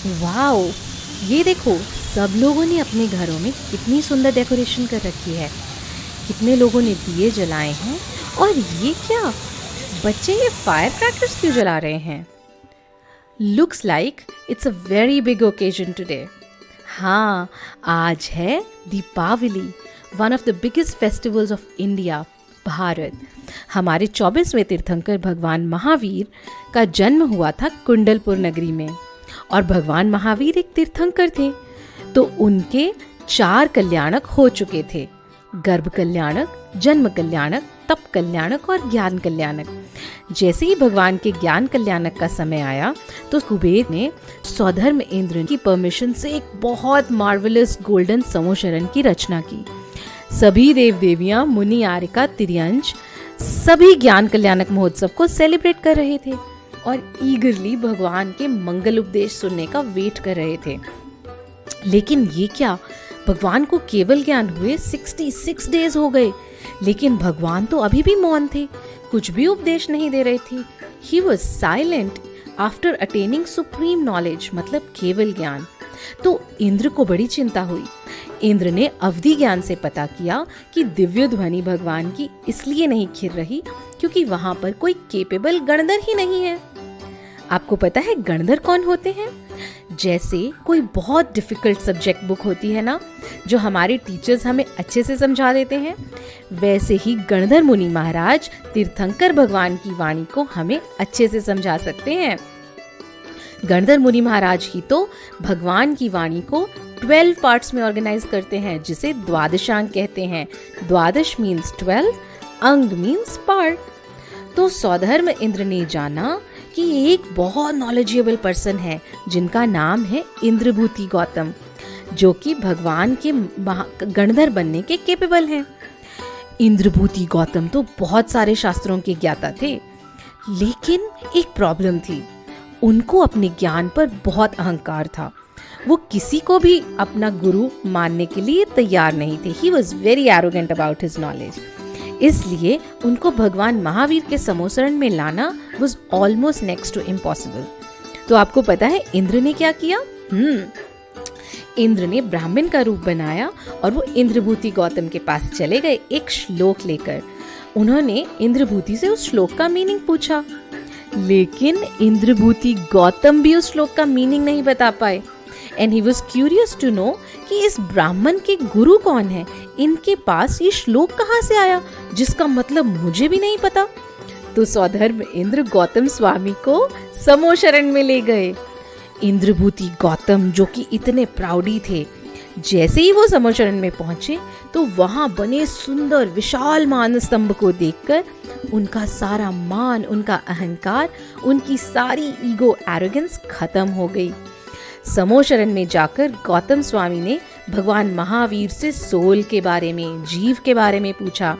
Wow, ये देखो, सब लोगों ने अपने घरों में कितनी सुंदर डेकोरेशन कर रखी है। कितने लोगों ने दिए जलाए हैं। और ये क्या, बच्चे ये फायर क्रैकर्स क्यों जला रहे हैं? Looks like it's a very big occasion today. हाँ, आज है Deepawali, one of the biggest festivals of India, Bharat. हमारे 24वें तीर्थंकर भगवान महावीर का जन्म हुआ था कुंडलपुर नगरी में। और भगवान महावीर एक तीर्थंकर थे, तो उनके 4 कल्याणक हो चुके थे: गर्भ कल्याणक, जन्म कल्याणक, तप कल्याणक और ज्ञान कल्याणक। जैसे ही भगवान के ज्ञान कल्याणक का समय आया तो कुबेर ने सौधर्म इंद्र की परमिशन से एक बहुत मार्वलस गोल्डन समोशरण की रचना की। सभी देव देवियां, मुनि, आर्यका, तिर्यंज सभी ज्ञान कल्याणक महोत्सव को सेलिब्रेट कर रहे थे और ईगरली भगवान के मंगल उपदेश सुनने का वेट कर रहे थे। लेकिन ये क्या, भगवान को केवल ज्ञान हुए 66 डेज हो गए, लेकिन भगवान तो अभी भी मौन थे, कुछ भी उपदेश नहीं दे रहे थे। He was silent after attaining supreme knowledge, मतलब केवल ज्ञान। तो इंद्र को बड़ी चिंता हुई। इंद्र ने अवधि ज्ञान से पता किया कि दिव्य ध्वनि भगवान की इसलिए नहीं खिल रही क्योंकि वहां पर कोई केपेबल गणधर ही नहीं है। आपको पता है गणधर कौन होते हैं? जैसे कोई बहुत डिफिकल्ट सब्जेक्ट बुक होती है ना, जो हमारे टीचर्स हमें अच्छे से समझा देते हैं, वैसे ही गणधर मुनि महाराज तीर्थंकर भगवान की वाणी को हमें अच्छे से समझा सकते हैं। गणधर मुनि महाराज ही तो भगवान की वाणी को 12 पार्ट्स में ऑर्गेनाइज करते हैं, जिसे द्वादशांग कहते हैं। द्वादश मीन्स 12, अंग मीन्स पार्ट। तो सौधर्म इंद्र ने जाना कि एक बहुत नॉलेजेबल पर्सन है जिनका नाम है इंद्रभूति गौतम, जो कि भगवान के गणधर बनने के केपेबल हैं। इंद्रभूति गौतम तो बहुत सारे शास्त्रों के ज्ञाता थे, लेकिन एक प्रॉब्लम थी, उनको अपने ज्ञान पर बहुत अहंकार था। वो किसी को भी अपना गुरु मानने के लिए तैयार नहीं थे। He was very arrogant about his knowledge. इसलिए उनको भगवान महावीर के समोसरण में लाना was almost next to impossible. तो आपको पता है इंद्र ने क्या किया? इंद्र ने ब्राह्मण का रूप बनाया और वो इंद्रभूति गौतम के पास चले गए एक श्लोक लेकर। उन्होंने इंद्रभूति से उस श्लोक का मीनिंग पूछा, लेकिन इंद्रभूति गौतम भी उस श्लोक का मीनिंग नहीं बता पाए। And he was curious to know कि इस ब्राह्मण के गुरु कौन है, इनके पास ये श्लोक कहाँ से आया जिसका मतलब मुझे भी नहीं पता। तो सौधर्म इंद्र गौतम स्वामी को समोशरण में ले गए। इंद्रभूति गौतम, जो कि इतने प्राउडी थे, जैसे ही वो समोशरण में पहुंचे तो वहां बने सुंदर विशाल मान स्तंभ को देखकर उनका सारा मान, उनका अहंकार, उनकी सारी ईगो, एरोगेंस खत्म हो गई। समोशरण में जाकर गौतम स्वामी ने भगवान महावीर से सोल के बारे में, जीव के बारे में पूछा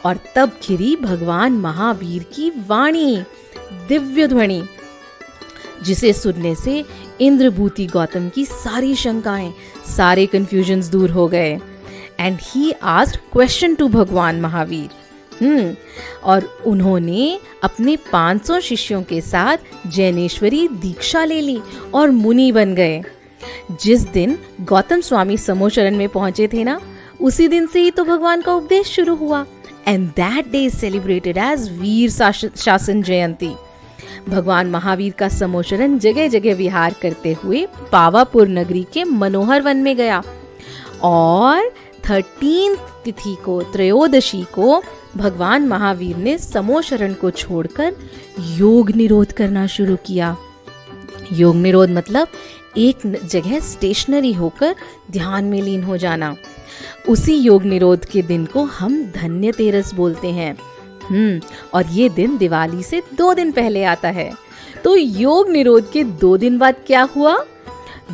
और तब खिरी भगवान महावीर की वाणी, दिव्य ध्वनि, जिसे सुनने से इंद्रभूति गौतम की सारी शंकाएं, सारे कंफ्यूजन्स दूर हो गए। And he asked question to भगवान महावीर। और उन्होंने अपने 500 शिष्यों के साथ जैनेश्वरी दीक्षा ले ली और मुनि बन गए। जिस दिन गौतम स्वामी समोशरण में पहुंचे थे ना, उसी दिन से ही तो भगवान का उपदेश शुरू हुआ। And that day is celebrated as Veer Shasan Jayanti. भगवान महावीर का समोशरण जगह जगह विहार करते हुए पावापुर नगरी के मनोहर वन में गया और 13 तिथि को, त्रयोदशी को, भगवान महावीर ने समोशरण को छोड़कर योग निरोध करना शुरू किया। योग निरोध मतलब एक जगह स्टेशनरी होकर ध्यान में लीन हो जाना। उसी योग निरोध के दिन को हम धन्यतेरस बोलते हैं। और ये दिन दिवाली से 2 दिन पहले आता है। तो योग निरोध के 2 दिन बाद क्या हुआ?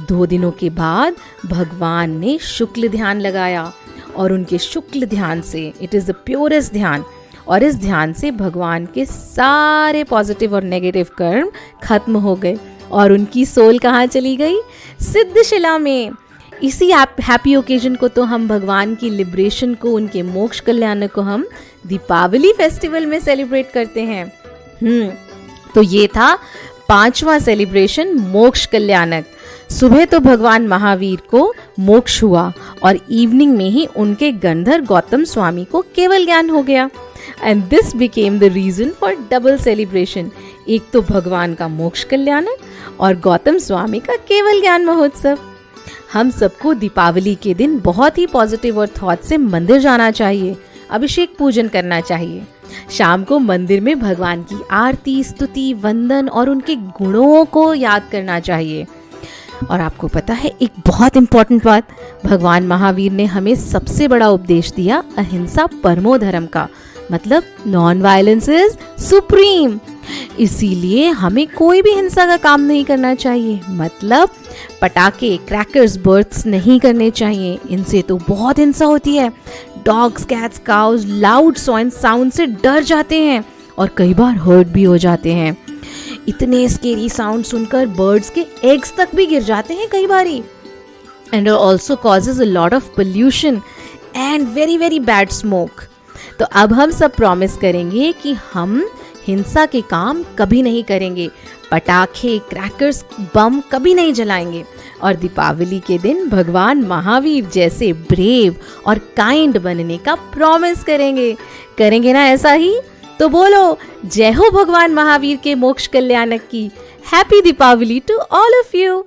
2 दिनों के बाद भगवान ने शुक्ल ध्यान लगाया और उनके शुक्ल ध्यान से, इट इज द प्योरेस्ट ध्यान, और इस ध्यान से भगवान के सारे पॉजिटिव और नेगेटिव कर्म खत्म हो गए और उनकी सोल कहाँ चली गई? सिद्धशिला में। इसी हैप्पी ओकेजन को तो हम भगवान की लिबरेशन को, उनके मोक्ष कल्याण को हम दीपावली फेस्टिवल में सेलिब्रेट करते हैं। तो ये था 5वां सेलिब्रेशन मोक्ष कल्याणक। सुबह तो भगवान महावीर को मोक्ष हुआ और इवनिंग में ही उनके गंधर गौतम स्वामी को केवल ज्ञान हो गया। And this became the reason for double celebration. एक तो भगवान का मोक्ष कल्याणक और गौतम स्वामी का केवल ज्ञान महोत्सव। हम सबको दीपावली के दिन बहुत ही पॉजिटिव और थॉट से मंदिर जाना चाहिए, अभिषेक पूजन करना चाहिए। शाम को मंदिर में भगवान की आरती, स्तुति, वंदन और उनके गुणों को याद करना चाहिए। और आपको पता है एक बहुत इंपॉर्टेंट बात, भगवान महावीर ने हमें सबसे बड़ा उपदेश दिया अहिंसा परमो धर्म का, मतलब नॉन वायलेंस इज सुप्रीम। इसीलिए हमें कोई भी हिंसा का काम नहीं करना चाहिए, मतलब पटाखे, क्रैकर्स, बर्थ्स नहीं करने चाहिए। इनसे तो बहुत हिंसा होती है। Dogs, cats, cows loud sound से डर जाते हैं और कई बार हर्ट भी हो जाते हैं। इतने स्केरी साउंड सुनकर बर्ड्स के एग्स तक भी गिर जाते हैं कई बारी। And also causes a lot of pollution and very very bad smoke. तो अब हम सब प्रॉमिस करेंगे कि हम हिंसा के काम कभी नहीं करेंगे, पटाखे, क्रैकर्स, बम कभी नहीं जलाएंगे और दीपावली के दिन भगवान महावीर जैसे ब्रेव और काइंड बनने का प्रॉमिस करेंगे। करेंगे ना ऐसा ही? तो बोलो जय हो भगवान महावीर के मोक्ष कल्याणक की। Happy Deepawali to all of you.